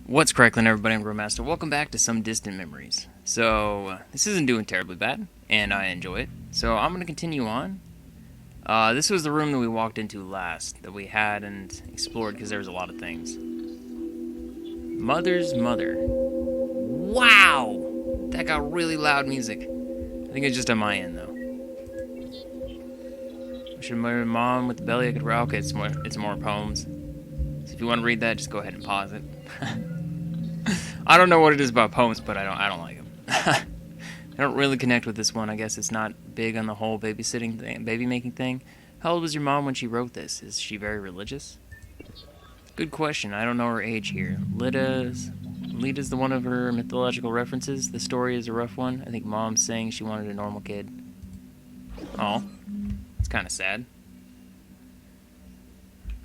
What's crackling, everybody? I'm Growmaster. Welcome back to Some Distant Memories. So, this isn't doing terribly bad, and I enjoy it. So, I'm going to continue on. This was the room that we walked into last, that we hadn't explored because there was a lot of things. Mother's Mother. Wow! That got really loud music. I think it's just on my end, though. Should marry mom with the belly I could rock. Okay, it's more poems. So if you want to read that, just go ahead and pause it. I don't know what it is about poems, but I don't like them. I don't really connect with this one. I guess it's not big on the whole babysitting thing, baby making thing. How old was your mom when she wrote this? Is she very religious? Good question. I don't know her age here. Lita's the one of her mythological references. The story is a rough one. I think mom's saying she wanted a normal kid. Oh, it's kind of sad.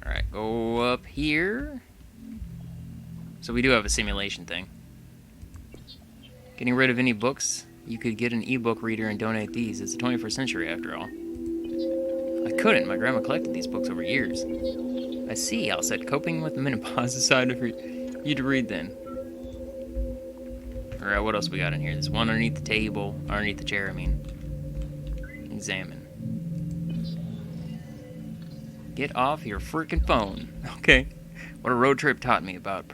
All right, go up here. So we do have a simulation thing. Getting rid of any books? You could get an ebook reader and donate these. It's the 21st century after all. I couldn't. My grandma collected these books over years. I see. I'll set coping with the menopause aside for you to read then. Alright, what else we got in here? There's one underneath the table. Underneath the chair, I mean. Examine. Get off your freaking phone. Okay. What a road trip taught me about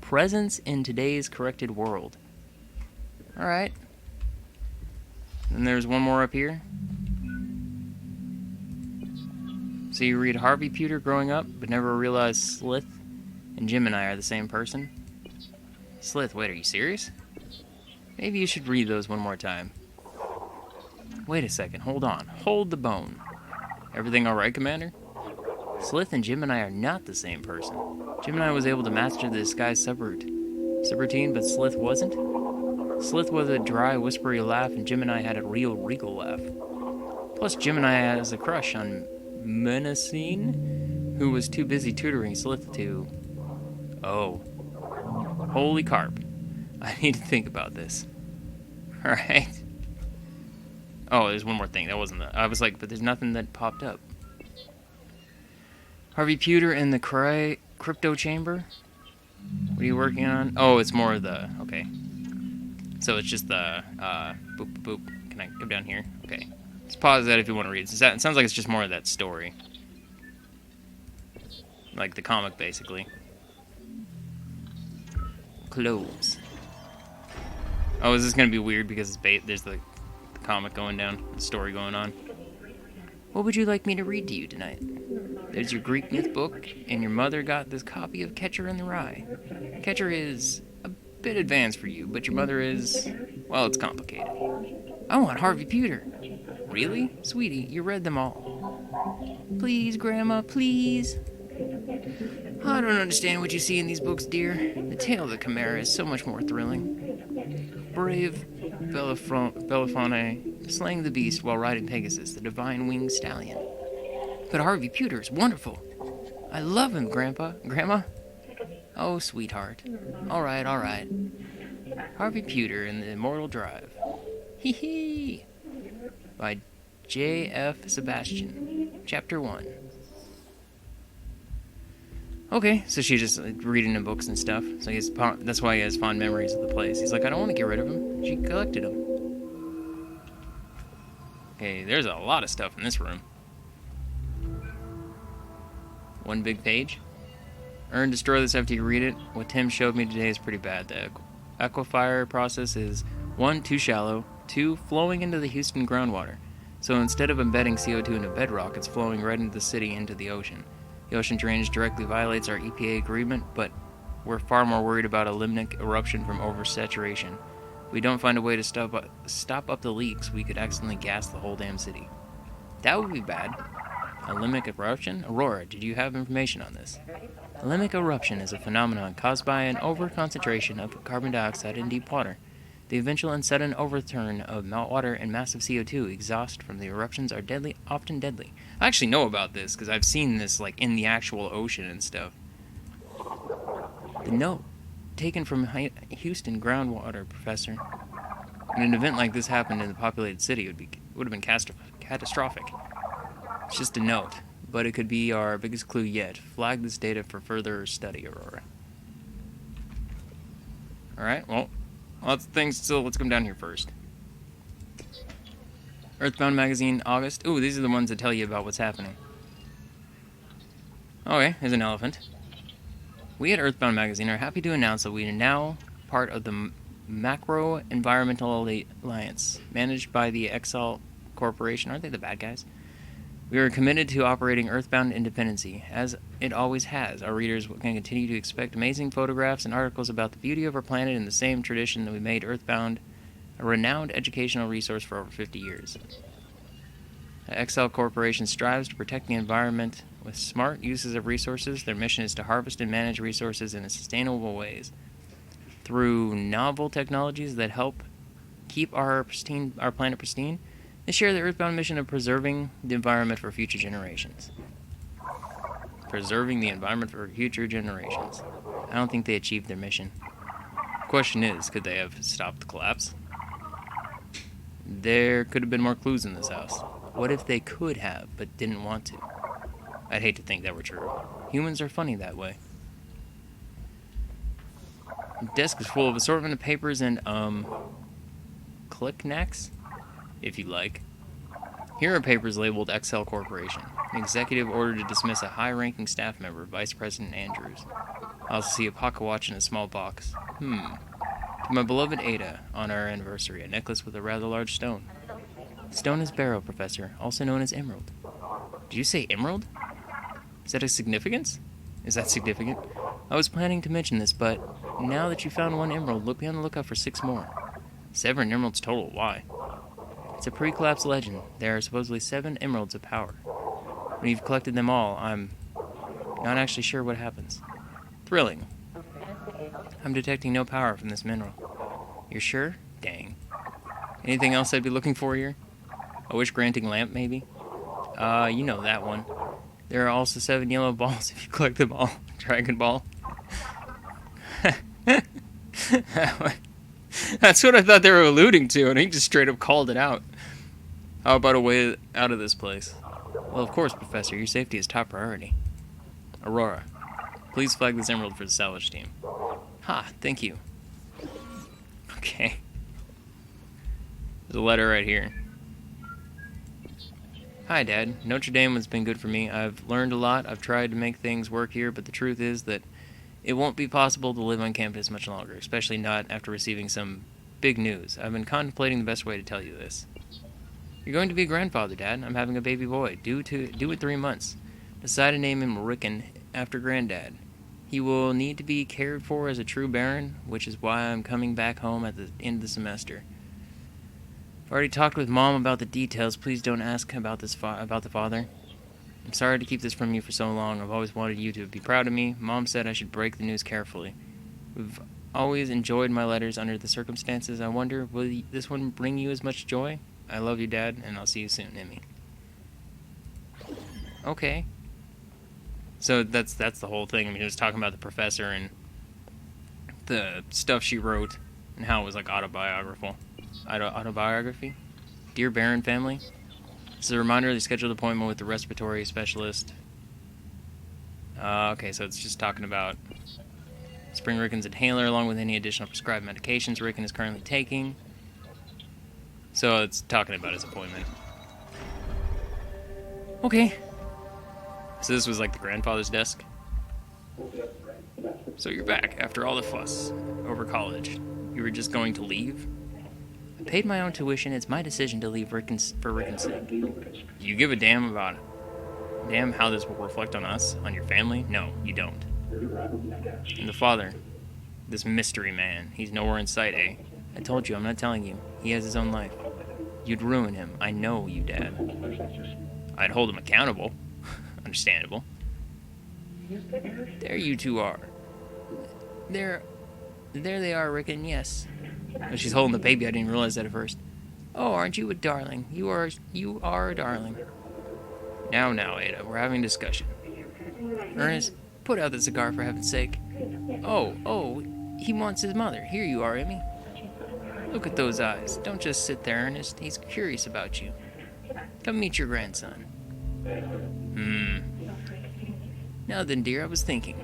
presence in today's corrected world. Alright. And there's one more up here. So you read Harvey Pewter growing up, but never realized Slith and Gemini are the same person? Slith, wait, are you serious? Maybe you should read those one more time. Wait a second, hold on. Hold the bone. Everything alright, Commander? Slith and Gemini are not the same person. Gemini was able to master the disguised subroutine, but Slith wasn't? Slith was a dry, whispery laugh, and Gemini had a real, regal laugh. Plus, Gemini has a crush on Menacine, who was too busy tutoring Slith to... Oh. Holy carp. I need to think about this. Alright. Oh, there's one more thing. That wasn't the... I was like, but there's nothing that popped up. Harvey Pewter in the crypto chamber? What are you working on? Oh, it's more of the... Okay. So it's just the... boop, boop, boop. Can I come down here? Okay. Just pause that if you want to read it. It sounds like it's just more of that story. Like the comic, basically. Close. Oh, is this going to be weird because there's the comic going down, the story going on? What would you like me to read to you tonight? There's your Greek myth book, and your mother got this copy of Catcher in the Rye. Catcher is a bit advanced for you, but your mother is... well, it's complicated. I want Harvey Pewter. Really? Sweetie, you read them all. Please, Grandma, please. I don't understand what you see in these books, dear. The tale of the Chimera is so much more thrilling. Brave Bellerophon slaying the beast while riding Pegasus, the divine winged stallion. But Harvey Pewter is wonderful. I love him, Grandma. Oh, sweetheart. All right. Harvey Pewter in the Immortal Drive. Hee hee. By J.F. Sebastian. Chapter 1. Okay, so she's just reading the books and stuff. So that's why he has fond memories of the place. He's like, I don't want to get rid of them. She collected them. Okay, there's a lot of stuff in this room. One big page. Earn, destroy this after you read it. What Tim showed me today is pretty bad. The aquifer process is 1, too shallow, 2, flowing into the Houston groundwater. So instead of embedding CO2 into bedrock, it's flowing right into the city into the ocean. The ocean drainage directly violates our EPA agreement, but we're far more worried about a limnic eruption from oversaturation. If we don't find a way to stop up the leaks, we could accidentally gas the whole damn city. That would be bad. A limnic eruption? Aurora, did you have information on this? A limnic eruption is a phenomenon caused by an overconcentration of carbon dioxide in deep water. The eventual and sudden overturn of meltwater and massive CO2 exhaust from the eruptions are deadly, often deadly. I actually know about this because I've seen this like in the actual ocean and stuff. The note taken from Houston groundwater professor. When an event like this happened in the populated city, it would have been catastrophic. It's just a note, but it could be our biggest clue yet. Flag this data for further study, Aurora. Alright, well, lots of things still. Let's come down here first. Earthbound Magazine, August. Ooh, these are the ones that tell you about what's happening. Okay, there's an elephant. We at Earthbound Magazine are happy to announce that we are now part of the Macro Environmental Alliance, managed by the Excel Corporation. Aren't they the bad guys? We are committed to operating Earthbound independency, as it always has. Our readers can continue to expect amazing photographs and articles about the beauty of our planet in the same tradition that we made Earthbound a renowned educational resource for over 50 years. The Excel Corporation strives to protect the environment with smart uses of resources. Their mission is to harvest and manage resources in sustainable ways through novel technologies that help keep our planet pristine. They share the Earthbound mission of preserving the environment for future generations. Preserving the environment for future generations. I don't think they achieved their mission. Question is, could they have stopped the collapse? There could have been more clues in this house. What if they could have, but didn't want to? I'd hate to think that were true. Humans are funny that way. The desk is full of assortment of papers and, click-knacks, if you like. Here are papers labeled Excel Corporation. An executive order to dismiss a high-ranking staff member, Vice President Andrews. I also see a pocket watch in a small box. To my beloved Ada, on our anniversary, a necklace with a rather large stone. The stone is beryl, Professor, also known as emerald. Did you say emerald? Is that significant? I was planning to mention this, but now that you found one emerald, be on the lookout for 6 more. 7 emeralds total. Why? It's a pre-collapse legend. There are supposedly 7 emeralds of power. When you've collected them all, I'm not actually sure what happens. Thrilling. I'm detecting no power from this mineral. You're sure? Dang. Anything else I'd be looking for here? A wish-granting lamp, maybe? You know that one. There are also 7 yellow balls if you collect them all. Dragon Ball. That's what I thought they were alluding to, and he just straight up called it out. How about a way out of this place? Well, of course, Professor. Your safety is top priority. ARORA. Please flag this emerald for the salvage team. Ha, thank you. Okay. There's a letter right here. Hi, Dad. Notre Dame has been good for me. I've learned a lot. I've tried to make things work here, but the truth is that it won't be possible to live on campus much longer, especially not after receiving some big news. I've been contemplating the best way to tell you this. You're going to be a grandfather, Dad. I'm having a baby boy, due in 3 months. Decide to name him Rickon after Granddad. He will need to be cared for as a true baron, which is why I'm coming back home at the end of the semester. I've already talked with Mom about the details. Please don't ask about about the father. I'm sorry to keep this from you for so long. I've always wanted you to be proud of me. Mom said I should break the news carefully. We've always enjoyed my letters under the circumstances. I wonder, will this one bring you as much joy? I love you, Dad, and I'll see you soon, Emmy. Okay. So that's the whole thing. I mean, he was talking about the professor and the stuff she wrote and how it was like autobiography. Dear Baron family, this is a reminder of the scheduled appointment with the respiratory specialist. Okay, so it's just talking about Spring Rickon's inhaler along with any additional prescribed medications Rickon is currently taking. So it's talking about his appointment. Okay. So this was like the grandfather's desk. So you're back after all the fuss over college. You were just going to leave? I paid my own tuition. It's my decision to leave for Rickon's sake. Do you give a damn about it? Damn how this will reflect on us, on your family? No, you don't. And the father, this mystery man, he's nowhere in sight, eh? I told you, I'm not telling you. He has his own life. You'd ruin him. I know you, Dad. I'd hold him accountable. Understandable. There you two are. There they are, Rickon, yes. Oh, she's holding the baby. I didn't realize that at first. Oh, aren't you a darling? You are a darling. Now, Ada, we're having a discussion. Ernest, put out the cigar for heaven's sake. Oh, he wants his mother. Here you are, Emmy. Look at those eyes. Don't just sit there, Ernest. He's curious about you. Come meet your grandson. Now then, dear, I was thinking,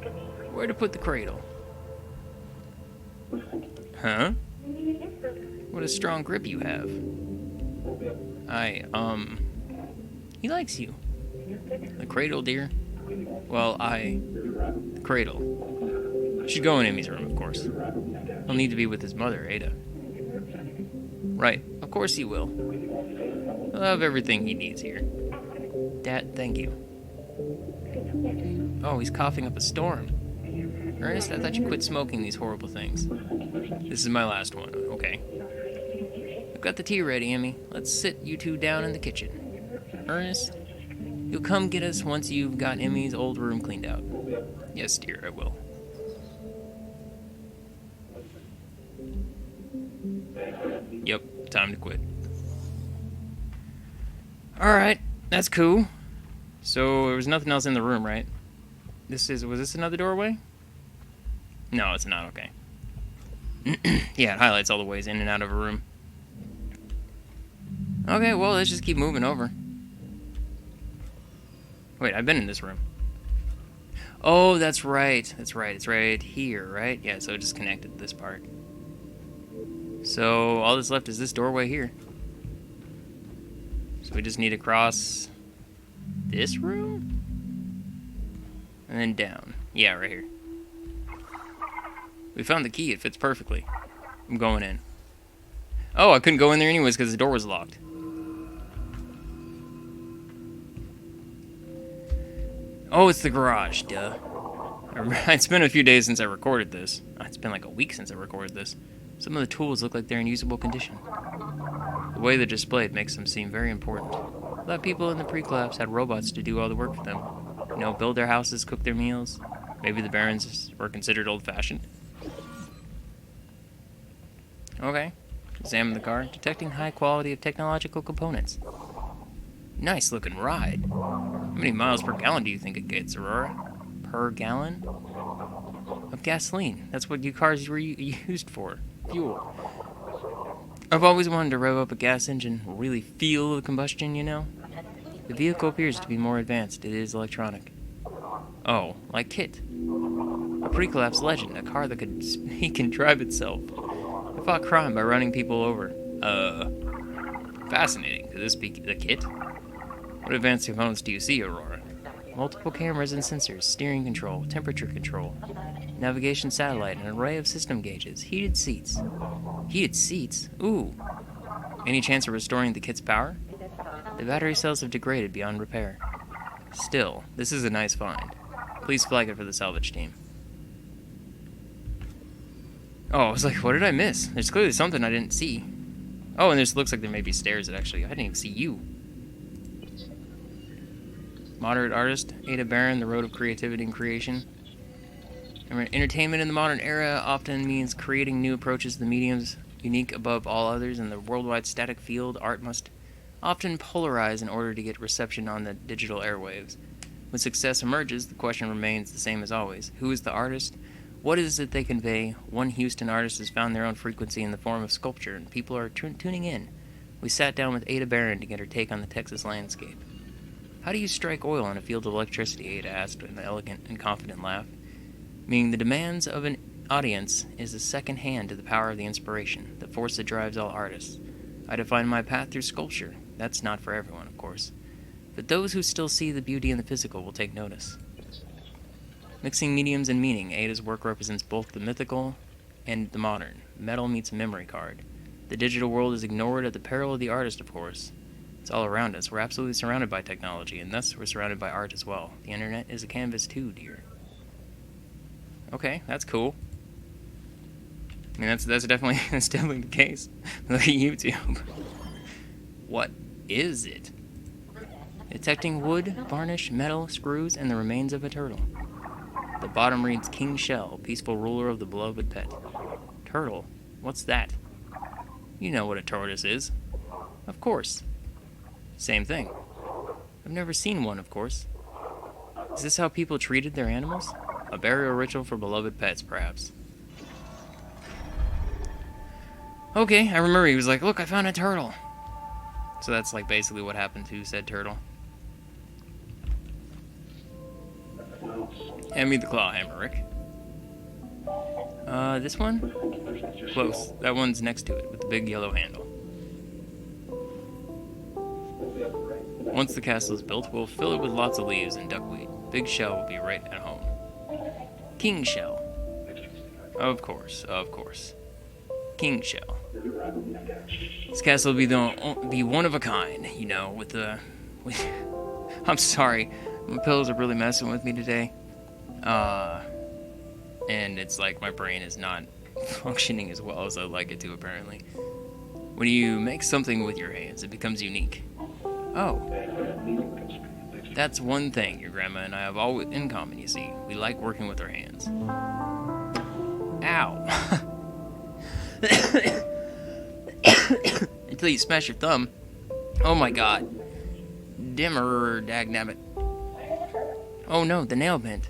where to put the cradle? Huh? What a strong grip you have. He likes you. The cradle, dear? Well, the cradle. Should go in Emmy's room, of course. He'll need to be with his mother, Ada. Right, of course he will. He'll have everything he needs here. Dad, thank you. Oh, he's coughing up a storm. Ernest, I thought you quit smoking these horrible things. This is my last one, okay. I've got the tea ready, Emmy. Let's sit you two down in the kitchen. Ernest, you'll come get us once you've got Emmy's old room cleaned out. Yes, dear, I will. Yep, time to quit. Alright, that's cool. So, there was nothing else in the room, right? Was this another doorway? No, it's not, okay. Yeah, it highlights all the ways in and out of a room. Okay, well, let's just keep moving over. Wait, I've been in this room. Oh, that's right. It's right here, right? Yeah, so it just connected this part. So, all that's left is this doorway here. So we just need to cross this room? And then down. Yeah, right here. We found the key. It fits perfectly. I'm going in. Oh, I couldn't go in there anyways because the door was locked. Oh, it's the garage, duh. It's been a few days since I recorded this. It's been like a week since I recorded this. Some of the tools look like they're in usable condition. The way they're displayed makes them seem very important. I thought people in the pre-collapse had robots to do all the work for them. You know, build their houses, cook their meals. Maybe the barons were considered old-fashioned. Okay. Examine the car, detecting high quality of technological components. Nice looking ride. How many miles per gallon do you think it gets, Aurora? Per gallon? Of gasoline. That's what you cars were used for. Fuel. I've always wanted to rev up a gas engine, really feel the combustion, you know? The vehicle appears to be more advanced. It is electronic. Oh, like KITT. A pre-collapse legend, a car that could speak and drive itself. It fought crime by running people over. Fascinating. Could this be the KITT? What advanced components do you see, Aurora? Multiple cameras and sensors, steering control, temperature control, navigation satellite, an array of system gauges, heated seats. Heated seats? Ooh. Any chance of restoring the KITT's power? The battery cells have degraded beyond repair. Still, this is a nice find. Please flag it for the salvage team. Oh, I was like, what did I miss? There's clearly something I didn't see. Oh, and this looks like there may be stairs that actually... I didn't even see you. Moderate artist, Ada Baron, The Road of Creativity and Creation. Entertainment in the modern era often means creating new approaches to the mediums unique above all others. In the worldwide static field, art must often polarize in order to get reception on the digital airwaves. When success emerges, the question remains the same as always. Who is the artist? What is it they convey? One Houston artist has found their own frequency in the form of sculpture, and people are tuning in. We sat down with Ada Baron to get her take on the Texas landscape. How do you strike oil on a field of electricity? Ada asked with an elegant and confident laugh. Meaning the demands of an audience is the second hand to the power of the inspiration, the force that drives all artists. I define my path through sculpture. That's not for everyone, of course. But those who still see the beauty in the physical will take notice. Mixing mediums and meaning, Ada's work represents both the mythical and the modern. Metal meets memory card. The digital world is ignored at the peril of the artist, of course. It's all around us. We're absolutely surrounded by technology, and thus we're surrounded by art as well. The internet is a canvas too, dear. Okay, that's cool. I mean, that's definitely the case. Look at YouTube. What is it? Detecting wood, varnish, metal, screws, and the remains of a turtle. The bottom reads King Shell, peaceful ruler of the beloved pet. Turtle? What's that? You know what a tortoise is. Of course. Same thing. I've never seen one, of course. Is this how people treated their animals? A burial ritual for beloved pets, perhaps. Okay, I remember he was like, look, I found a turtle. So that's like basically what happened to said turtle. Hand me the claw hammer, Rick. This one? Close. That one's next to it, with the big yellow handle. Once the castle is built, we'll fill it with lots of leaves and duckweed. Big shell will be right at home. King shell. Of course, of course. King shell. This castle will be one of a kind, you know, with the... I'm sorry, my pillows are really messing with me today. And it's like my brain is not functioning as well as I'd like it to, apparently. When you make something with your hands, it becomes unique. Oh. That's one thing your grandma and I have all in common, you see. We like working with our hands. Ow. Until you smash your thumb. Oh my god. Dimmer, dagnabbit. Oh no, the nail bent.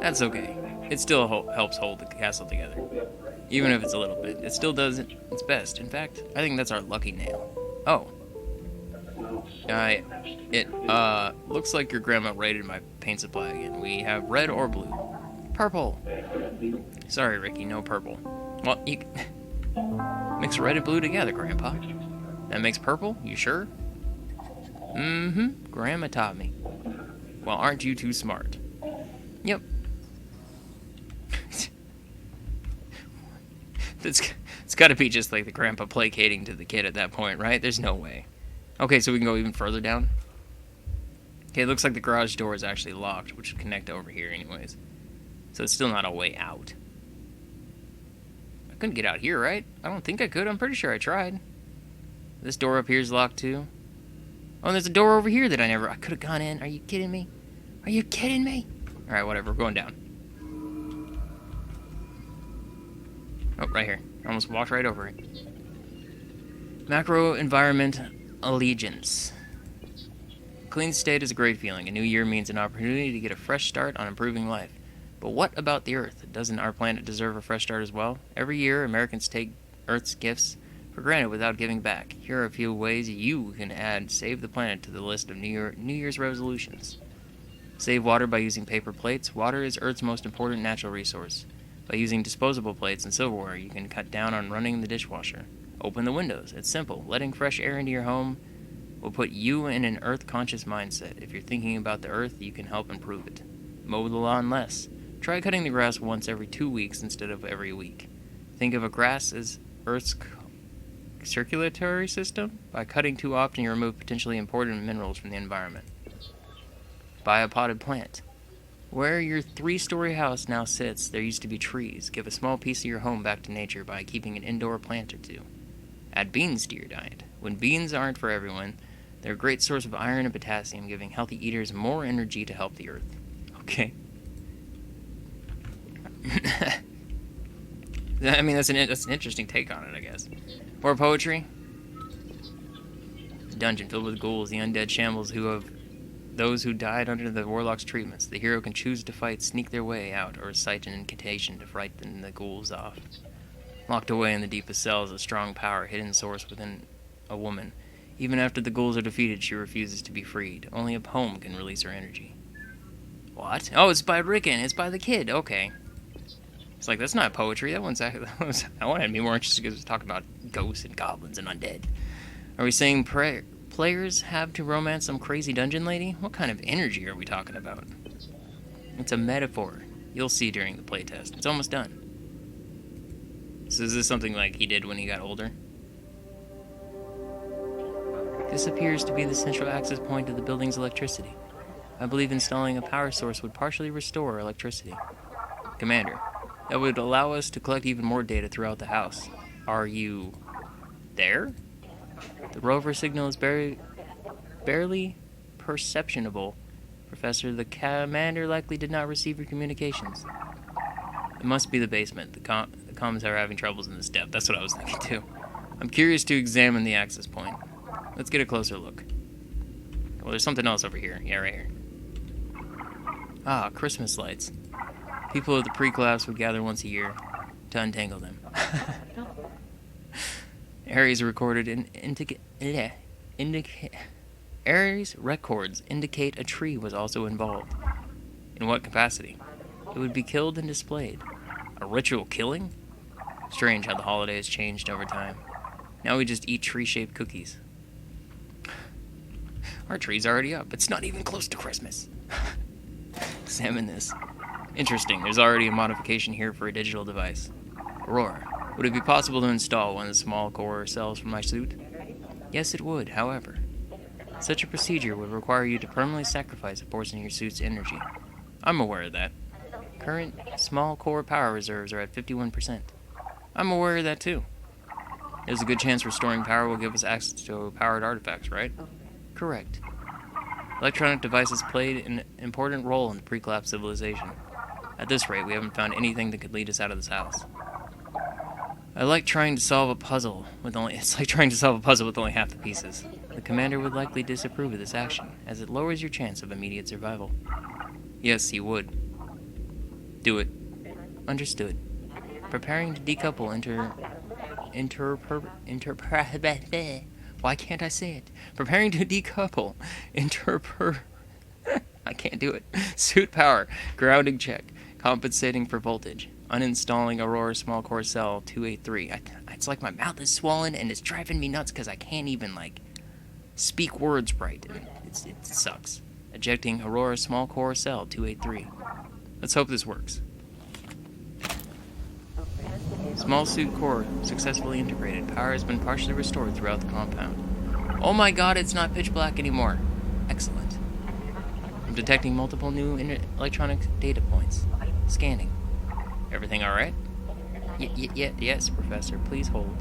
That's okay. It still helps hold the castle together. Even if it's a little bit. It still does its best. In fact, I think that's our lucky nail. Oh. It looks like your grandma raided my paint supply again. We have red or blue. Purple. Sorry, Ricky, no purple. Well, you mix red and blue together, Grandpa. That makes purple? You sure? Mm-hmm. Grandma taught me. Well, aren't you too smart? Yep. It's got to be just like the grandpa placating to the kid at that point, right? There's no way. Okay, so we can go even further down. Okay, it looks like the garage door is actually locked, which would connect over here anyways. So it's still not a way out. I couldn't get out here, right? I don't think I could. I'm pretty sure I tried. This door up here is locked too. Oh, and there's a door over here that I could have gone in. Are you kidding me? Are you kidding me? Alright, whatever. We're going down. Oh, right here. I almost walked right over it. Macro environment allegiance. Clean state is a great feeling. A new year means an opportunity to get a fresh start on improving life. But what about the Earth? Doesn't our planet deserve a fresh start as well? Every year, Americans take Earth's gifts for granted without giving back. Here are a few ways you can add Save the Planet to the list of New Year's resolutions. Save water by using paper plates. Water is Earth's most important natural resource. By using disposable plates and silverware, you can cut down on running the dishwasher. Open the windows. It's simple. Letting fresh air into your home will put you in an Earth-conscious mindset. If you're thinking about the Earth, you can help improve it. Mow the lawn less. Try cutting the grass once every 2 weeks instead of every week. Think of a grass as Earth's circulatory system. By cutting too often, you remove potentially important minerals from the environment. Buy a potted plant. Where your 3-story house now sits, there used to be trees. Give a small piece of your home back to nature by keeping an indoor plant or two. Add beans to your diet. When beans aren't for everyone, they're a great source of iron and potassium, giving healthy eaters more energy to help the Earth. Okay. I mean, that's an interesting take on it, I guess. More poetry. A dungeon filled with ghouls, the undead shambles those who died under the warlock's treatments. The hero can choose to fight, sneak their way out, or recite an incantation to frighten the ghouls off. Locked away in the deepest cells, a strong power, hidden source within a woman. Even after the ghouls are defeated, she refuses to be freed. Only a poem can release her energy. What? Oh, it's by Rickon. It's by the kid. Okay. It's like, that's not poetry. That one had me more interested because it was talking about ghosts and goblins and undead. Are we saying players have to romance some crazy dungeon lady? What kind of energy are we talking about? It's a metaphor. You'll see during the playtest. It's almost done. So is this something like he did when he got older? This appears to be the central access point of the building's electricity. I believe installing a power source would partially restore electricity. Commander, that would allow us to collect even more data throughout the house. Are you there? The rover signal is barely perceptible. Professor, the commander likely did not receive your communications. It must be the basement. The comms are having troubles in this depth. That's what I was thinking too. I'm curious to examine the access point. Let's get a closer look. Well, there's something else over here. Yeah, right here. Ah, Christmas lights. People of the pre-class would gather once a year to untangle them. Aries records indicate a tree was also involved. In what capacity? It would be killed and displayed. A ritual killing? Strange how the holiday has changed over time. Now we just eat tree-shaped cookies. Our tree's already up. It's not even close to Christmas. Examine this. Interesting, there's already a modification here for a digital device. Aurora, would it be possible to install one of the small core cells for my suit? Yes, it would, however. Such a procedure would require you to permanently sacrifice a portion of your suit's energy. I'm aware of that. Current small core power reserves are at 51%. I'm aware of that too. There's a good chance restoring power will give us access to powered artifacts, right? Correct. Electronic devices played an important role in the pre-collapse civilization. At this rate, we haven't found anything that could lead us out of this house. It's like trying to solve a puzzle with only half the pieces. The commander would likely disapprove of this action, as it lowers your chance of immediate survival. Yes, he would. Do it. Understood. Preparing to decouple why can't I say it? Preparing to decouple I can't do it. Suit power. Grounding check. Compensating for voltage. Uninstalling Aurora small core cell 283. It's like my mouth is swollen and it's driving me nuts because I can't even, speak words right. It sucks. Ejecting Aurora small core cell 283. Let's hope this works. Small suit core successfully integrated. Power has been partially restored throughout the compound. Oh my god, it's not pitch black anymore. Excellent. I'm detecting multiple new electronic data points. Scanning. Everything alright? Yes, Professor. Please hold.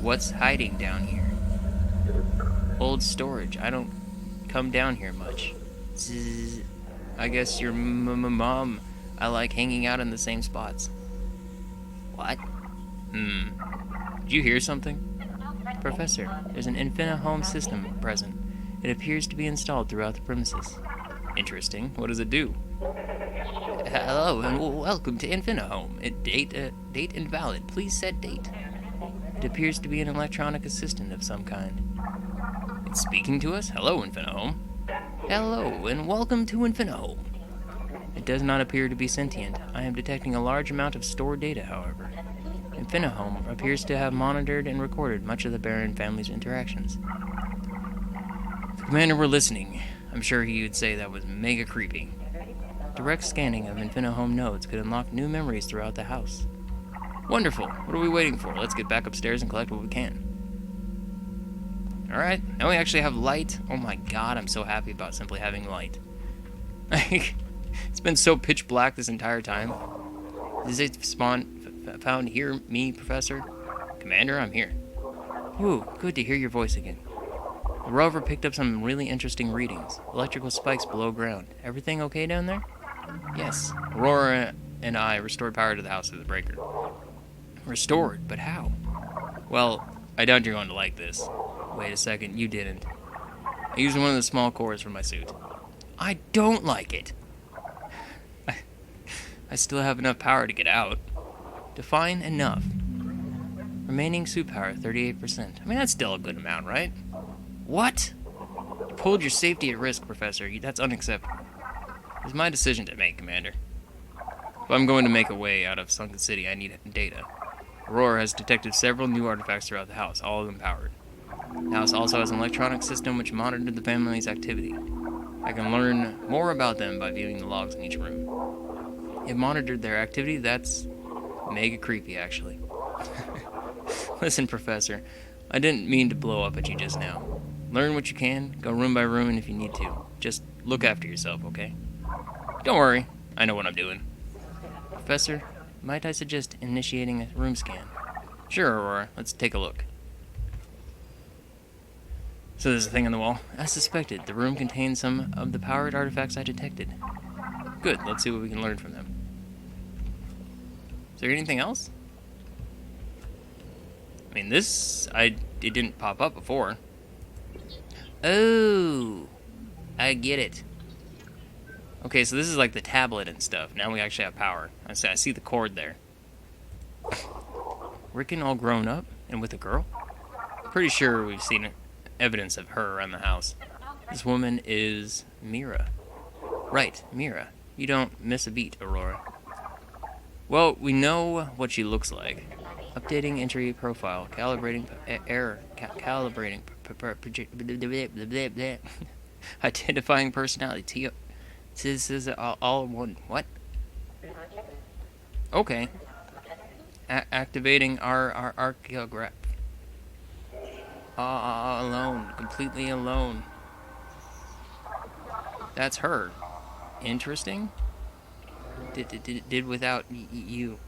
What's hiding down here? Old storage. I don't come down here much. Zzz. I guess your mom. I like hanging out in the same spots. What? Did you hear something? Professor, there's an Home system present. It appears to be installed throughout the premises. Interesting. What does it do? Hello and welcome to Home. Date invalid. Please set date. It appears to be an electronic assistant of some kind. It's speaking to us? Hello, Home. Hello and welcome to Home. It does not appear to be sentient. I am detecting a large amount of stored data, however. Home appears to have monitored and recorded much of the Baron family's interactions. If the commander were listening, I'm sure he would say that was mega creepy. Direct scanning of Home nodes could unlock new memories throughout the house. Wonderful. What are we waiting for? Let's get back upstairs and collect what we can. Alright, now we actually have light. Oh my god, I'm so happy about simply having light. It's been so pitch black this entire time. Is it found here, me, Professor? Commander, I'm here. Whew, good to hear your voice again. The rover picked up some really interesting readings. Electrical spikes below ground. Everything okay down there? Yes. Aurora and I restored power to the house through the breaker. Restored? But how? Well, I doubt you're going to like this. Wait a second, you didn't. I used one of the small cores for my suit. I don't like it. I still have enough power to get out. Define enough. Remaining suit power, 38%. I mean, that's still a good amount, right? What? You pulled your safety at risk, Professor. That's unacceptable. It's my decision to make, Commander. If I'm going to make a way out of Sunken City, I need data. Aurora has detected several new artifacts throughout the house, all of them powered. The house also has an electronic system which monitored the family's activity. I can learn more about them by viewing the logs in each room. It monitored their activity. That's mega creepy, actually. Listen, Professor, I didn't mean to blow up at you just now. Learn what you can, go room by room, and if you need to, just look after yourself, okay? Don't worry, I know what I'm doing. Professor, might I suggest initiating a room scan? Sure, Aurora, let's take a look. So there's a thing on the wall. As suspected, the room contains some of the powered artifacts I detected. Good, let's see what we can learn from them. Is there anything else? I mean, it didn't pop up before. Oh, I get it. Okay, so this is like the tablet and stuff. Now we actually have power. I see the cord there. Rickon all grown up and with a girl? Pretty sure we've seen evidence of her around the house. This woman is Mira. Right, Mira. You don't miss a beat, Aurora. Well, we know what she looks like. Updating entry profile, calibrating error, calibrating, identifying personality. This is all one. What? Okay. Activating our archaeograph. Alone, completely alone. That's her. Interesting. Did without you.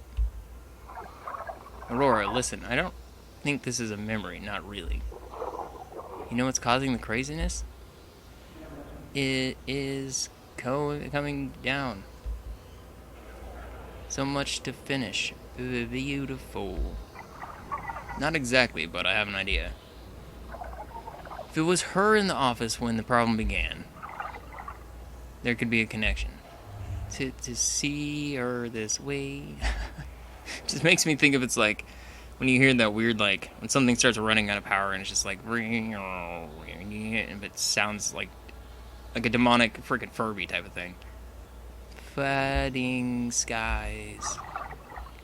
Aurora, listen, I don't think this is a memory, not really. You know what's causing the craziness? It is coming down. So much to finish. Beautiful. Not exactly, but I have an idea. If it was her in the office when the problem began, there could be a connection. To see her this way just makes me think of it's like when you hear that weird, like when something starts running out of power and it's just like and it sounds like a demonic freaking Furby type of thing. Flooding skies.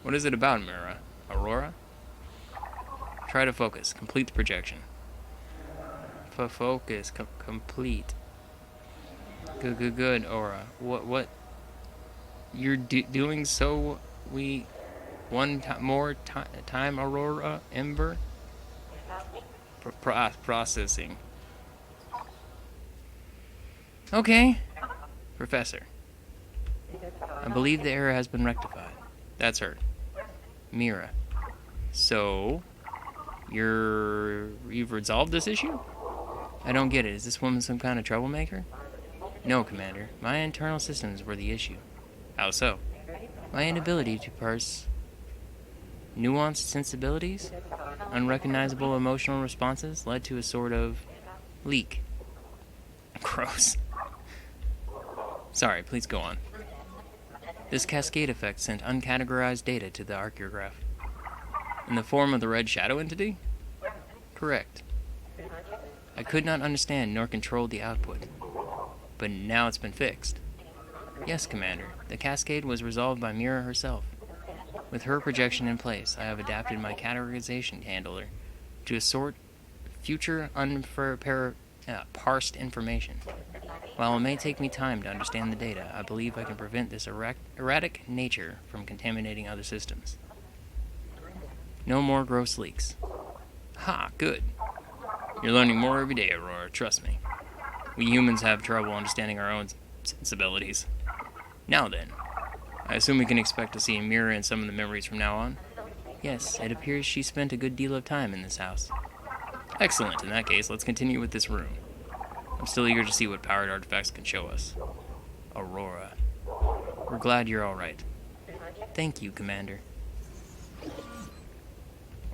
What is it about, Mira? Aurora? Try to focus. Complete the projection. Focus. Complete. Good, Aura. What? You're doing so we... more time, Aurora, Ember? Processing. Okay. Professor. I believe the error has been rectified. That's her. Mira. So... You've resolved this issue? I don't get it. Is this woman some kind of troublemaker? No, Commander. My internal systems were the issue. How so? My inability to parse nuanced sensibilities, unrecognizable emotional responses led to a sort of leak. Gross. Sorry, please go on. This cascade effect sent uncategorized data to the archaeograph. In the form of the red shadow entity? Correct. I could not understand nor control the output, but now it's been fixed. Yes, Commander. The cascade was resolved by Mira herself. With her projection in place, I have adapted my categorization handler to assort future parsed information. While it may take me time to understand the data, I believe I can prevent this erratic nature from contaminating other systems. No more gross leaks. Ha, good. You're learning more every day, Aurora, trust me. We humans have trouble understanding our own sensibilities. Now then, I assume we can expect to see a mirror in some of the memories from now on? Yes, it appears she spent a good deal of time in this house. Excellent, in that case, let's continue with this room. I'm still eager to see what powered artifacts can show us. Aurora. We're glad you're alright. Thank you, Commander.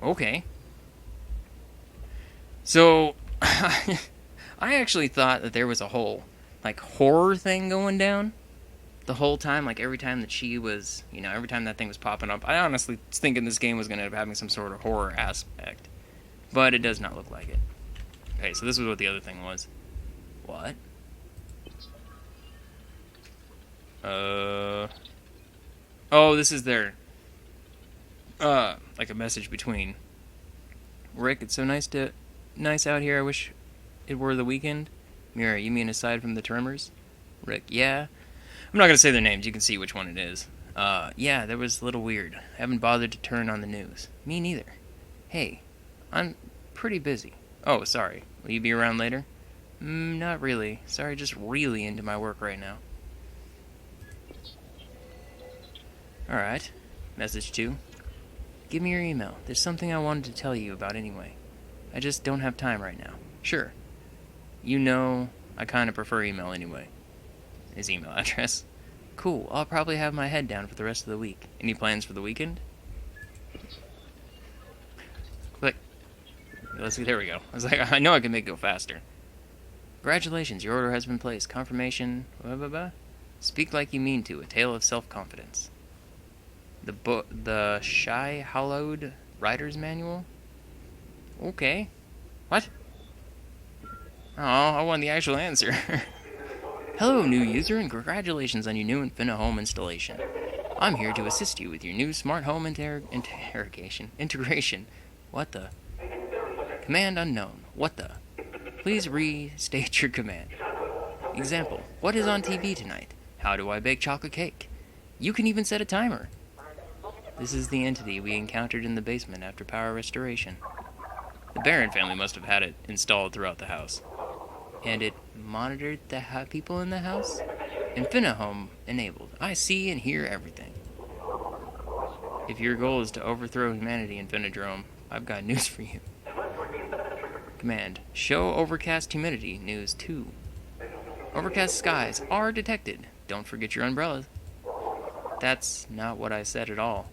Okay. So, I actually thought that there was a whole, like, horror thing going down the whole time. Like, every time that she was, every time that thing was popping up. I honestly was thinking this game was going to end up having some sort of horror aspect. But it does not look like it. Okay, so this was what the other thing was. What? Oh, this is their, like a message between. Rick, it's so nice out here. I wish it were the weekend. Mira, you mean aside from the tremors? Rick, yeah. I'm not gonna say their names. You can see which one it is. Yeah, that was a little weird. I haven't bothered to turn on the news. Me neither. Hey, I'm pretty busy. Oh, sorry. Will you be around later? Not really. Sorry, just really into my work right now. Alright. Message 2. Give me your email. There's something I wanted to tell you about anyway. I just don't have time right now. Sure. I kind of prefer email anyway. His email address. Cool. I'll probably have my head down for the rest of the week. Any plans for the weekend? Click. Let's see. There we go. I was like, I know I can make it go faster. Congratulations. Your order has been placed. Confirmation. Blah, blah, blah. Speak like you mean to. A tale of self-confidence. The Shy Hollowed Writer's Manual? Okay. What? Oh, I want the actual answer. Hello, new user, and congratulations on your new Infinite Home installation. I'm here to assist you with your new smart home integration. What the? Command unknown. What the? Please restate your command. Example. What is on TV tonight? How do I bake chocolate cake? You can even set a timer. This is the entity we encountered in the basement after power restoration. The Barron family must have had it installed throughout the house. And it monitored the people in the house? Infinite Home enabled. I see and hear everything. If your goal is to overthrow humanity in Infinidrome, I've got news for you. Command. Show overcast humidity. News 2. Overcast skies are detected. Don't forget your umbrellas. That's not what I said at all.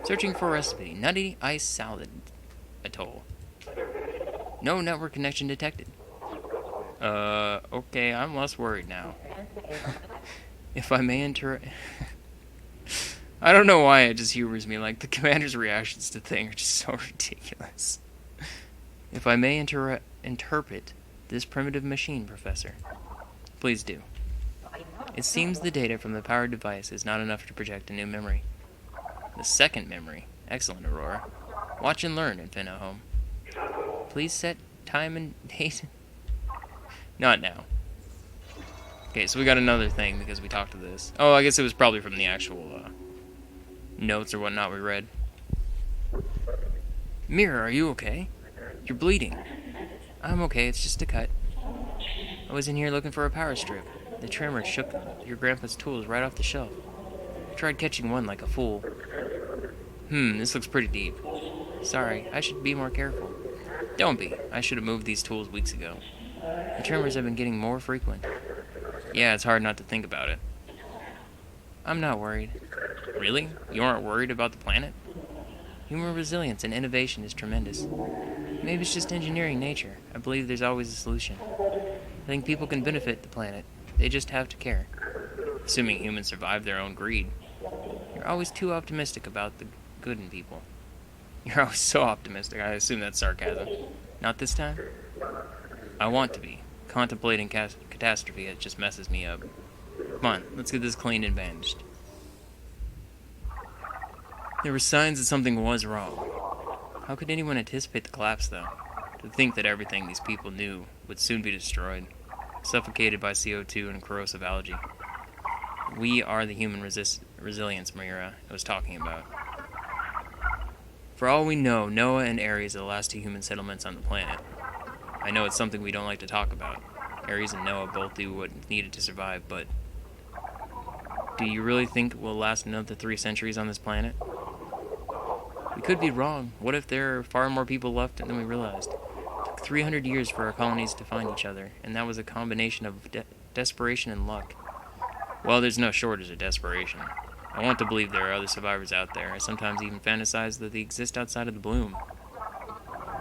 Searching for recipe. Nutty ice salad atoll. No network connection detected. Okay, I'm less worried now. If I may I don't know why it just humors me, like, the commander's reactions to things are just so ridiculous. If I may interpret this primitive machine, Professor. Please do. It seems the data from the powered device is not enough to project a new memory. The second memory. Excellent, Aurora. Watch and learn, Infinite Home. Please set time and date. Not now. Okay, so we got another thing because we talked to this. Oh, I guess it was probably from the actual notes or whatnot we read. Mira, are you okay? You're bleeding. I'm okay, it's just a cut. I was in here looking for a power strip. The tremor shook your grandpa's tools right off the shelf. I tried catching one like a fool. This looks pretty deep. Sorry, I should be more careful. Don't be. I should have moved these tools weeks ago. The tremors have been getting more frequent. Yeah, it's hard not to think about it. I'm not worried. Really? You aren't worried about the planet? Human resilience and innovation is tremendous. Maybe it's just engineering nature. I believe there's always a solution. I think people can benefit the planet. They just have to care. Assuming humans survive their own greed. You're always too optimistic about the good in people. You're always so optimistic. I assume that's sarcasm. Not this time? I want to be. Contemplating catastrophe, it just messes me up. Come on, let's get this cleaned and bandaged. There were signs that something was wrong. How could anyone anticipate the collapse, though? To think that everything these people knew would soon be destroyed, suffocated by CO2 and corrosive algae. We are the human resilience Mira I was talking about. For all we know, Noah and Ares are the last two human settlements on the planet. I know it's something we don't like to talk about. Ares and Noah both do what needed to survive, but do you really think we'll last another 3 centuries on this planet? We could be wrong. What if there are far more people left than we realized? It took 300 years for our colonies to find each other, and that was a combination of desperation and luck. Well, there's no shortage of desperation. I want to believe there are other survivors out there. I sometimes even fantasize that they exist outside of the bloom.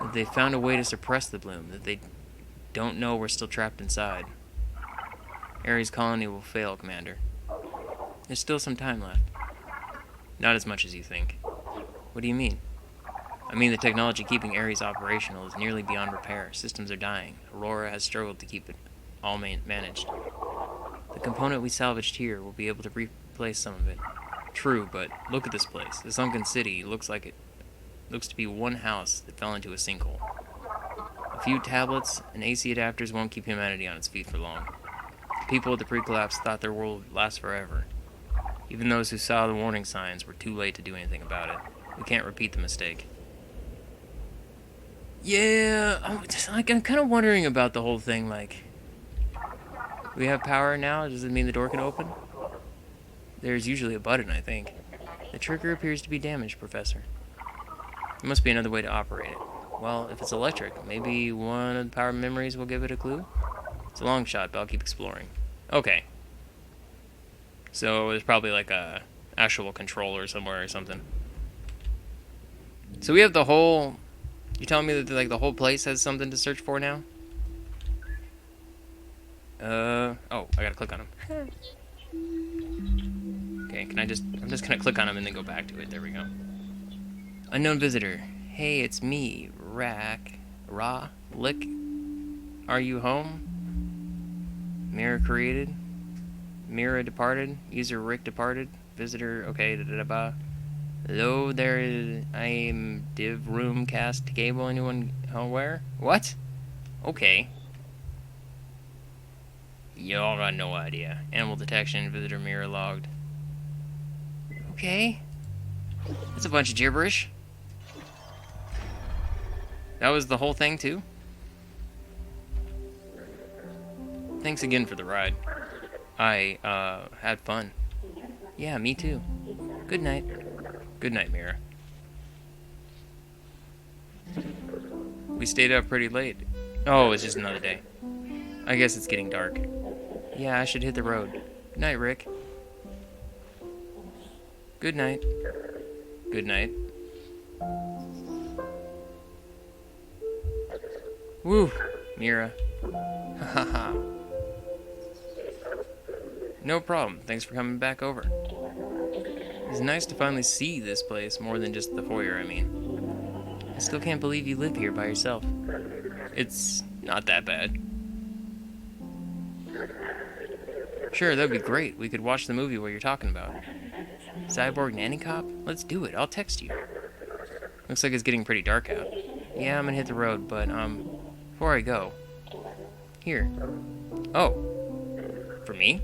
That they found a way to suppress the bloom, that they don't know we're still trapped inside. Ares' colony will fail, Commander. There's still some time left. Not as much as you think. What do you mean? I mean the technology keeping Ares operational is nearly beyond repair. Systems are dying. ARORA has struggled to keep it all managed. The component we salvaged here will be able to replace some of it. True, but look at this place. The sunken city looks to be one house that fell into a sinkhole. A few tablets and AC adapters won't keep humanity on its feet for long. The people at the pre-collapse thought their world would last forever. Even those who saw the warning signs were too late to do anything about it. We can't repeat the mistake. Yeah, I'm kind of wondering about the whole thing, like, we have power now, does it mean the door can open? There's usually a button, I think. The trigger appears to be damaged, Professor. There must be another way to operate it. Well, if it's electric, maybe one of the power memories will give it a clue? It's a long shot, but I'll keep exploring. Okay. So there's probably like a actual controller somewhere or something. So we have the whole... You telling me that like the whole place has something to search for now? Oh, I gotta click on him. Okay, I'm just gonna click on him and then go back to it. There we go. Unknown visitor. Hey, it's me, Lick. Are you home? Mira created. Mira departed. User Rick departed. visitor. Okay, da-da-da-ba. Hello, there is... I'm div room cast cable. Anyone aware? What? Okay. Y'all got no idea. Animal detection, visitor mirror logged. Okay. That's a bunch of gibberish. That was the whole thing, too? Thanks again for the ride. I, had fun. Yeah, me too. Good night. Good night, Mira. We stayed up pretty late. Oh, it's just another day. I guess it's getting dark. Yeah, I should hit the road. Good night, Rick. Good night. Good night. Woo, Mira. Haha. No problem. Thanks for coming back over. It's nice to finally see this place, more than just the foyer, I mean. I still can't believe you live here by yourself. It's not that bad. Sure, that'd be great. We could watch the movie what you're talking about. Cyborg Nanny Cop? Let's do it. I'll text you. Looks like it's getting pretty dark out. Yeah, I'm gonna hit the road, but, before I go... Here. Oh. For me?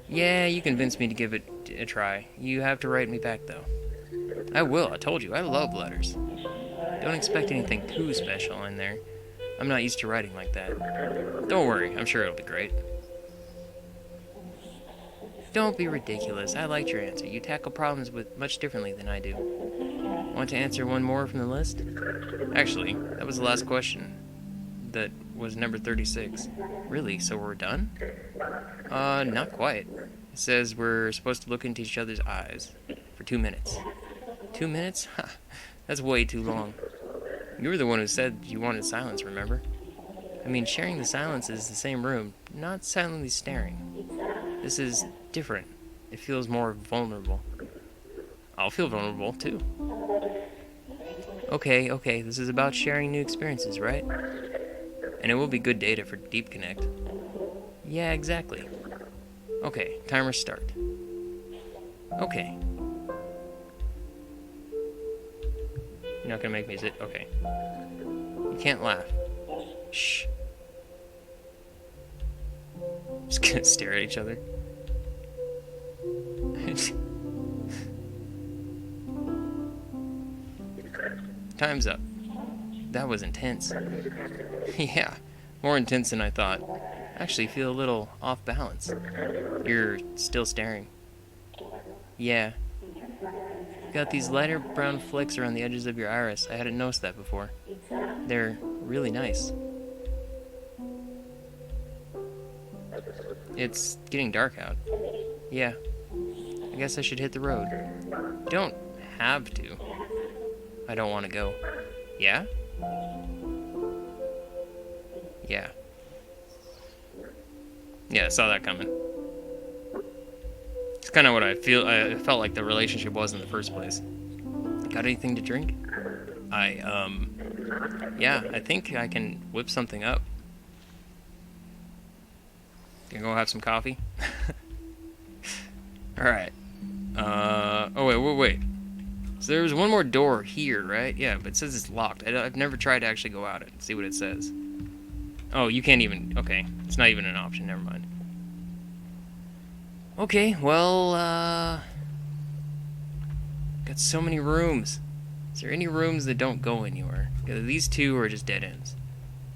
Yeah, you convinced me to give it a try. You have to write me back, though. I will, I told you. I love letters. Don't expect anything too special in there. I'm not used to writing like that. Don't worry, I'm sure it'll be great. Don't be ridiculous. I liked your answer. You tackle problems much differently than I do. Want to answer one more from the list? Actually, that was the last question. That was number 36. Really? So we're done? Not quite. It says we're supposed to look into each other's eyes for 2 minutes. 2 minutes? Ha! That's way too long. You were the one who said you wanted silence, remember? I mean, sharing the silence is the same room, not silently staring. This is different. It feels more vulnerable. I'll feel vulnerable, too. Okay, this is about sharing new experiences, right? And it will be good data for Deep Connect. Yeah, exactly. Okay, timer start. Okay. You're not gonna make me sit? Okay. You can't laugh. Shh. Just gonna stare at each other. Time's up. That was intense. Yeah, more intense than I thought. Actually feel a little off balance. You're still staring. Yeah. Got these lighter brown flecks around the edges of your iris. I hadn't noticed that before. They're really nice. It's getting dark out. Yeah. I guess I should hit the road. You don't have to. I don't want to go. Yeah? Yeah. Yeah, I saw that coming. It's kind of what I felt like the relationship was in the first place. Got anything to drink? Yeah, I think I can whip something up. Gonna go have some coffee? Alright. Oh, wait. So there's one more door here, right? Yeah, but it says it's locked. I've never tried to actually go out it and see what it says. Oh, you can't even... Okay, it's not even an option. Never mind. Okay, well, got so many rooms. Is there any rooms that don't go anywhere? These two are just dead ends.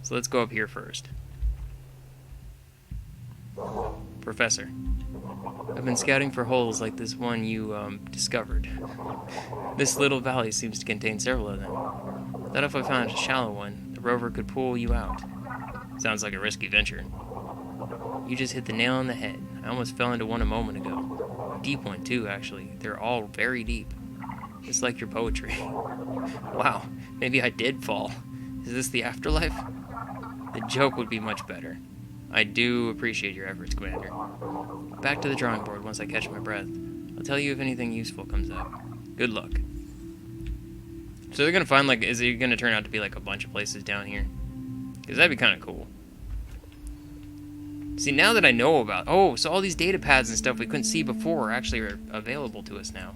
So let's go up here first. Professor, I've been scouting for holes like this one you, discovered. This little valley seems to contain several of them. Thought if I found a shallow one, the rover could pull you out. Sounds like a risky venture. You just hit the nail on the head. I almost fell into one a moment ago. A deep one, too, actually. They're all very deep. Just like your poetry. Wow, maybe I did fall. Is this the afterlife? The joke would be much better. I do appreciate your efforts, Commander. Back to the drawing board once I catch my breath. I'll tell you if anything useful comes up. Good luck. So they're gonna find, like, is it gonna turn out to be, like, a bunch of places down here? Because that'd be kind of cool. See, now that I know about... Oh, so all these data pads and stuff we couldn't see before actually are available to us now.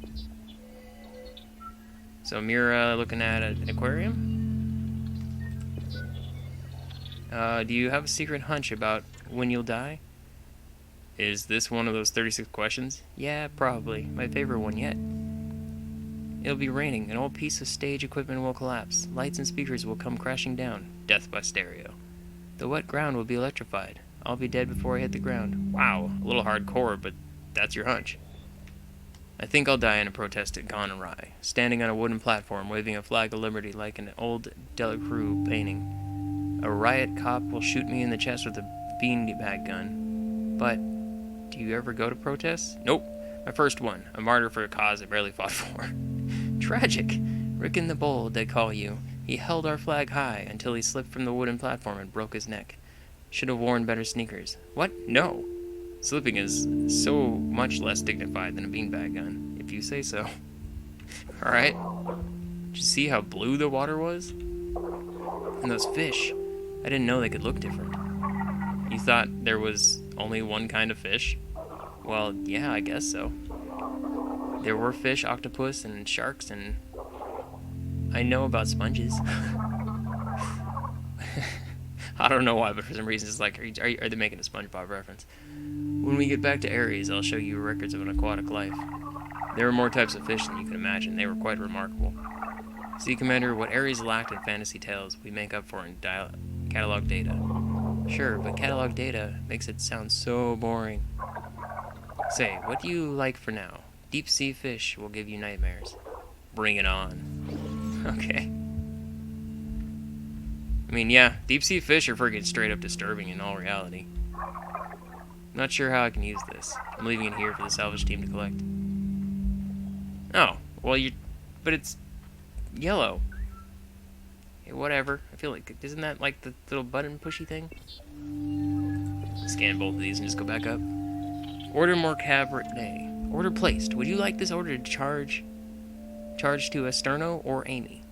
So Mira looking at an aquarium? Do you have a secret hunch about when you'll die? Is this one of those 36 questions? Yeah, probably. My favorite one yet. It'll be raining. An old piece of stage equipment will collapse. Lights and speakers will come crashing down. Death by stereo. The wet ground will be electrified. I'll be dead before I hit the ground. Wow, a little hardcore, but that's your hunch. I think I'll die in a protest gone awry, standing on a wooden platform waving a flag of liberty like an old Delacroix painting. A riot cop will shoot me in the chest with a beanbag gun. But, do you ever go to protests? Nope. My first one. A martyr for a cause I barely fought for. Tragic. Rickon the Bold, they call you. He held our flag high until he slipped from the wooden platform and broke his neck. Should have worn better sneakers. What? No. Slipping is so much less dignified than a beanbag gun, if you say so. Alright. Did you see how blue the water was? And those fish. I didn't know they could look different. You thought there was only one kind of fish? Well, yeah, I guess so. There were fish, octopus, and sharks, and I know about sponges. I don't know why, but for some reason it's like, are they making a SpongeBob reference? When we get back to Ares, I'll show you records of an aquatic life. There were more types of fish than you can imagine. They were quite remarkable. See, Commander, what Ares lacked in fantasy tales, we make up for in catalog data. Sure, but catalog data makes it sound so boring. Say, what do you like for now? Deep sea fish will give you nightmares. Bring it on. Okay. I mean, yeah, deep sea fish are freaking straight up disturbing in all reality. I'm not sure how I can use this. I'm leaving it here for the salvage team to collect. Oh, well but it's yellow. Hey, whatever. I feel like, isn't that like the little button pushy thing? Scan both of these and just go back up. Order more Cabernet. Order placed. Would you like this order to charge to Esterno or Amy?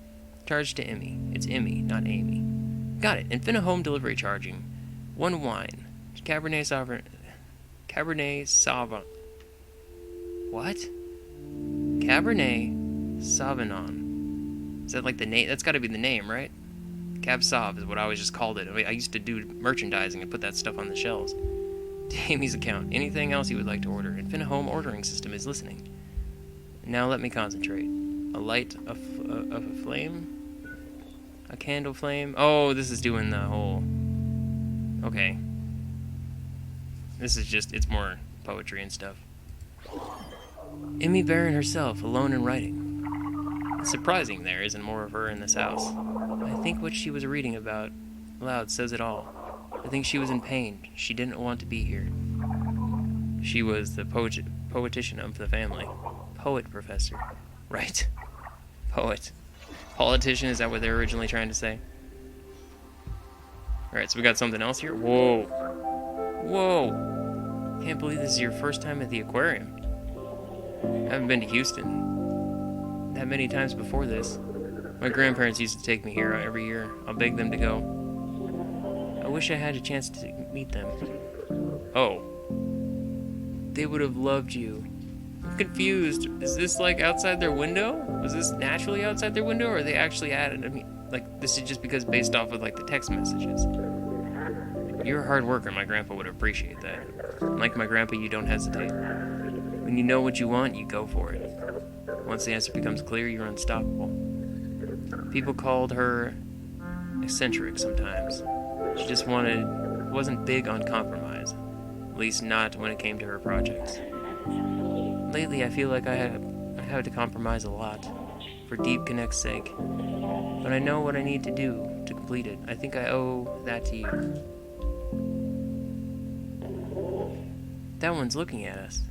Charge to Emmy. It's Emmy, not Amy. Got it. Infinite home delivery charging. One wine. Cabernet Sauvignon. What? Cabernet Sauvignon. Is that like the name? That's got to be the name, right? Cab Sauv is what I always just called it. I used to do merchandising and put that stuff on the shelves. To Amy's account. Anything else you would like to order? Infinite home ordering system is listening. Now let me concentrate. A light, a flame? A candle flame? Oh, this is doing the whole... Okay. This is just, it's more poetry and stuff. Emmy Barron herself, alone and writing. It's surprising there isn't more of her in this house. I think what she was reading about aloud says it all. I think she was in pain. She didn't want to be here. She was the poetician of the family. Poet professor. Right. Poet. Politician, is that what they were originally trying to say? Alright, so we got something else here. Whoa. Whoa. Can't believe this is your first time at the aquarium. I haven't been to Houston that many times before this. My grandparents used to take me here every year. I'll beg them to go. I wish I had a chance to meet them. Oh. They would have loved you. I'm confused. Is this like outside their window? Was this naturally outside their window, or are they actually added? I mean, like, this is just because based off of like the text messages. You're a hard worker. My grandpa would appreciate that. Like my grandpa, you don't hesitate. When you know what you want, you go for it. Once the answer becomes clear, you're unstoppable. People called her eccentric sometimes. She just wasn't big on compromise. At least not when it came to her projects. Lately, I feel like I have to compromise a lot, for Deep Connect's sake. But I know what I need to do to complete it. I think I owe that to you. That one's looking at us.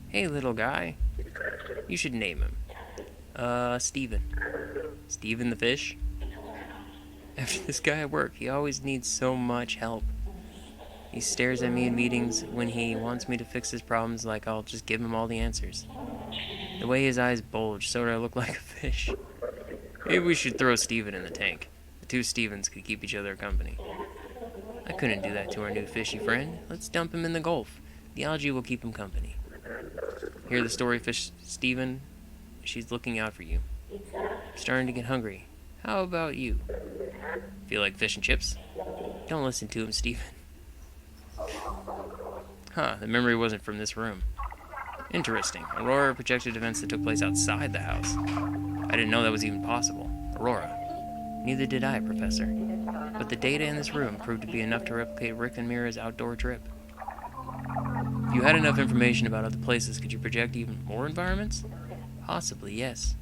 Hey, little guy. You should name him. Steven. Steven the fish? After this guy at work, he always needs so much help. He stares at me in meetings when he wants me to fix his problems like I'll just give him all the answers. The way his eyes bulge, so I look like a fish. Maybe we should throw Steven in the tank. The two Stevens could keep each other company. I couldn't do that to our new fishy friend. Let's dump him in the Gulf. The algae will keep him company. Hear the story, Fish Steven? She's looking out for you. Starting to get hungry. How about you? Feel like fish and chips? Don't listen to him, Steven. Huh, the memory wasn't from this room. Interesting. ARORA projected events that took place outside the house. I didn't know that was even possible. ARORA. Neither did I, Professor. But the data in this room proved to be enough to replicate Rick and Mira's outdoor trip. If you had enough information about other places, could you project even more environments? Possibly, yes.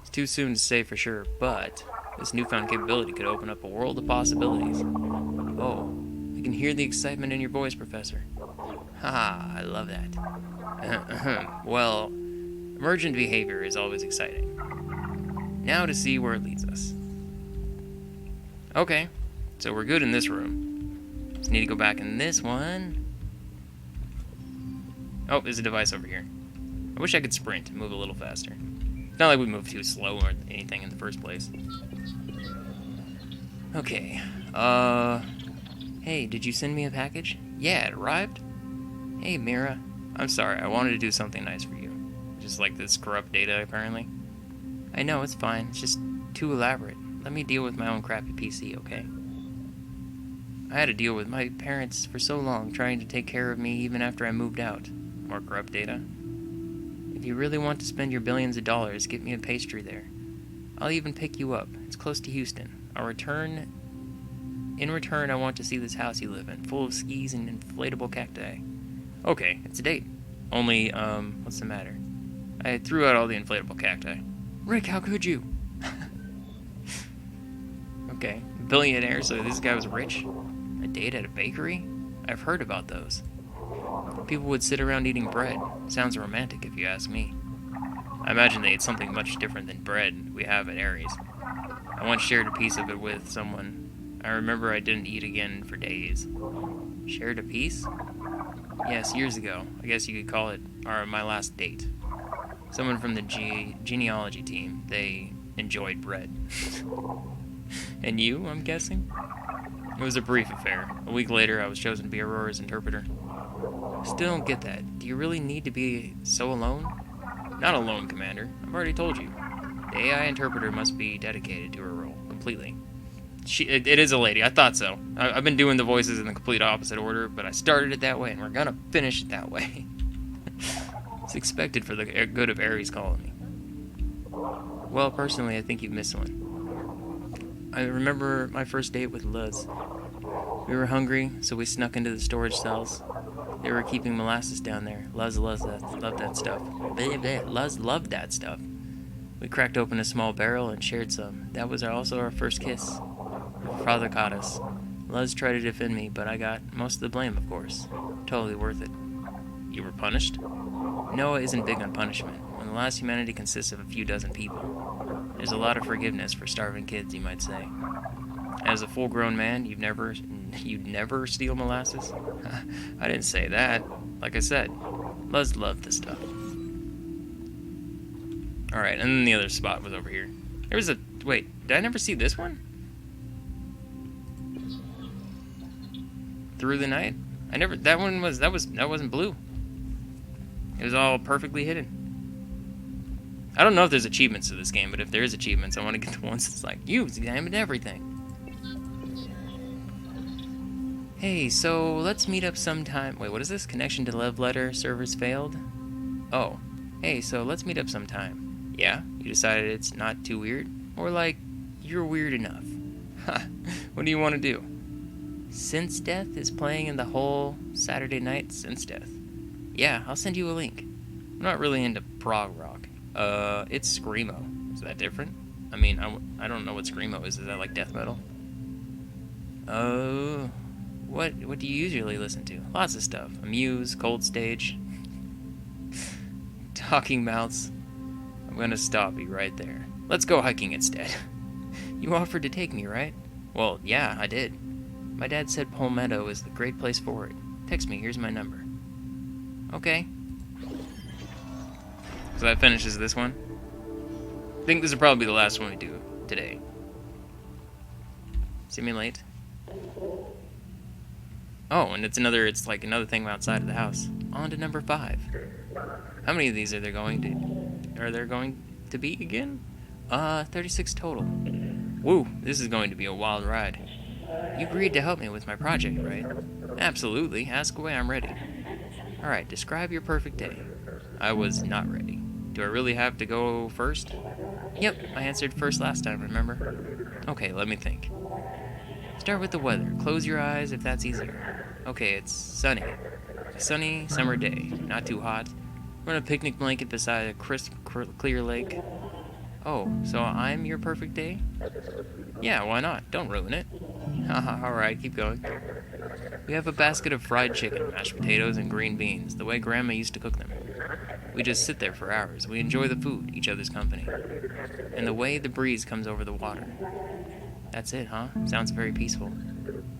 It's too soon to say for sure, but this newfound capability could open up a world of possibilities. Oh, I can hear the excitement in your voice, Professor. Haha, I love that. Well, emergent behavior is always exciting. Now to see where it leads us. Okay, so we're good in this room. Just need to go back in this one. Oh, there's a device over here. I wish I could sprint and move a little faster. It's not like we move too slow or anything in the first place. Okay, hey, did you send me a package? Yeah, it arrived? Hey, Mira. I'm sorry, I wanted to do something nice for you. Just like this corrupt data, apparently. I know, it's fine. It's just too elaborate. Let me deal with my own crappy PC, okay? I had to deal with my parents for so long, trying to take care of me even after I moved out. More corrupt data. If you really want to spend your billions of dollars, get me a pastry there. I'll even pick you up. It's close to Houston. In return, I want to see this house you live in, full of skis and inflatable cacti. Okay, it's a date. Only, what's the matter? I threw out all the inflatable cacti. Rick, how could you? Okay, billionaire, so this guy was rich? A date at a bakery? I've heard about those. People would sit around eating bread. Sounds romantic if you ask me. I imagine they ate something much different than bread we have at Aries. I once shared a piece of it with someone. I remember I didn't eat again for days. Shared a piece? Yes, years ago. I guess you could call it my last date. Someone from the genealogy team. They enjoyed bread. And you, I'm guessing? It was a brief affair. A week later, I was chosen to be ARORA's interpreter. Still don't get that. Do you really need to be so alone? Not alone, Commander. I've already told you. The AI interpreter must be dedicated to her role, completely. It is a lady. I thought so. I've been doing the voices in the complete opposite order, but I started it that way, and we're gonna finish it that way. It's expected for the good of Ares Colony. Well, personally, I think you've missed one. I remember my first date with Luz. We were hungry, so we snuck into the storage cells. They were keeping molasses down there. Luz loved that stuff. Luz loved that stuff. We cracked open a small barrel and shared some. That was also our first kiss. Her father caught us. Luz tried to defend me, but I got most of the blame, of course. Totally worth it. You were punished? Noah isn't big on punishment. When the last humanity consists of a few dozen people, there's a lot of forgiveness for starving kids, you might say. As a full-grown man, you'd never steal molasses? I didn't say that. Like I said, Luz loved this stuff. Alright, and then the other spot was over here. There was a... Wait, did I never see this one? Through the night? I never... That wasn't blue. It was all perfectly hidden. I don't know if there's achievements to this game, but if there is achievements, I want to get the ones that's like, you examined everything. Hey, so let's meet up sometime. Wait, what is this? Connection to love letter servers failed? Oh. Hey, so let's meet up sometime. Yeah? You decided it's not too weird? Or like, you're weird enough? Ha! What do you want to do? Since Death is playing in the whole Saturday night Since Death. Yeah, I'll send you a link. I'm not really into prog rock. It's screamo. Is that different? I mean, I don't know what screamo is. Is that like death metal? Oh, what do you usually listen to? Lots of stuff. Amuse, Cold Stage, Talking Mouths. I'm gonna stop you right there. Let's go hiking instead. You offered to take me, right? Well, yeah, I did. My dad said Palmetto is the great place for it. Text me, here's my number. Okay. So that finishes this one. I think this will probably be the last one we do today. Simulate. Oh, and it's like another thing outside of the house. On to number 5. How many of these are there going to be again? 36 total. Woo, this is going to be a wild ride. You agreed to help me with my project, right? Absolutely. Ask away, I'm ready. Alright, describe your perfect day. I was not ready. Do I really have to go first? Yep, I answered first last time, remember? Okay, let me think. Start with the weather. Close your eyes if that's easier. Okay, it's sunny. A sunny summer day. Not too hot. We're on a picnic blanket beside a crisp, clear lake. Oh, so I'm your perfect day? Yeah, why not? Don't ruin it. Haha, alright, keep going. We have a basket of fried chicken, mashed potatoes, and green beans, the way Grandma used to cook them. We just sit there for hours. We enjoy the food, each other's company, and the way the breeze comes over the water. That's it, huh? Sounds very peaceful.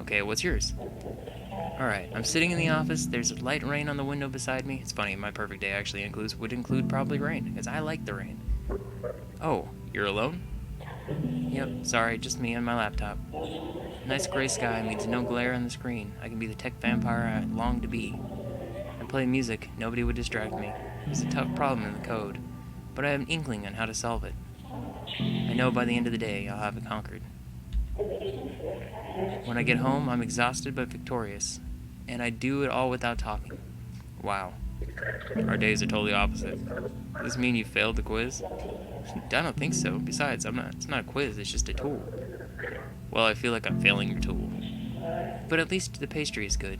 Okay, what's yours? Alright, I'm sitting in the office. There's light rain on the window beside me. It's funny, my perfect day actually would include probably rain, because I like the rain. Oh, you're alone? Yep, sorry, just me and my laptop. Nice gray sky means no glare on the screen. I can be the tech vampire I long to be. I play music, nobody would distract me. It's a tough problem in the code, but I have an inkling on how to solve it. I know by the end of the day I'll have it conquered. When I get home, I'm exhausted but victorious, and I do it all without talking. Wow. Our days are totally opposite. Does this mean you failed the quiz? I don't think so. Besides, it's not a quiz, it's just a tool. Well, I feel like I'm failing your tool. But at least the pastry is good.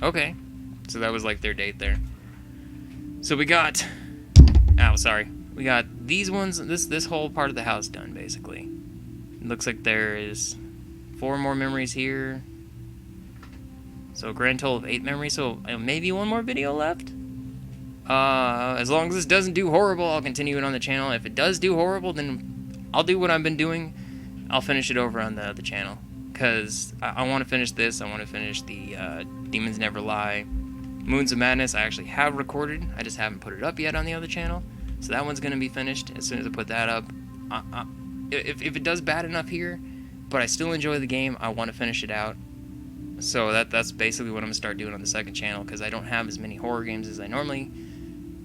Okay. So that was like their date there. So we got... We got these ones, this whole part of the house done, basically. It looks like there is 4 more memories here. So a grand total of 8 memories, so maybe 1 more video left? As long as this doesn't do horrible, I'll continue it on the channel. If it does do horrible, then I'll do what I've been doing. I'll finish it over on the other channel. Because I want to finish this. I want to finish the Demons Never Lie. Moons of Madness I actually have recorded. I just haven't put it up yet on the other channel. So that one's going to be finished as soon as I put that up. If it does bad enough here, but I still enjoy the game, I want to finish it out. So that's basically what I'm going to start doing on the second channel, because I don't have as many horror games as I normally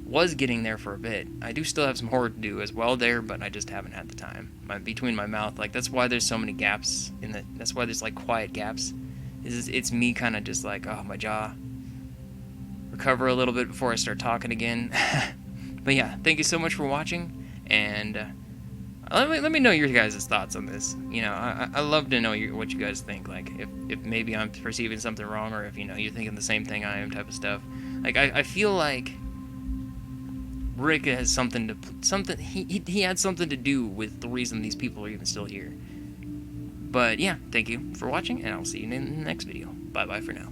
was getting there for a bit. I do still have some horror to do as well there, but I just haven't had the time. Between my mouth, like, that's why there's so many gaps that's why there's like quiet gaps. It's me kind of just like, oh, my jaw. Recover a little bit before I start talking again. But yeah, thank you so much for watching, and let me know your guys' thoughts on this. You know, I love to know what you guys think. Like, if maybe I'm perceiving something wrong, or if, you know, you're thinking the same thing I am, type of stuff. Like, I feel like Rick has he had something to do with the reason these people are even still here. But yeah, thank you for watching, and I'll see you in the next video. Bye bye for now.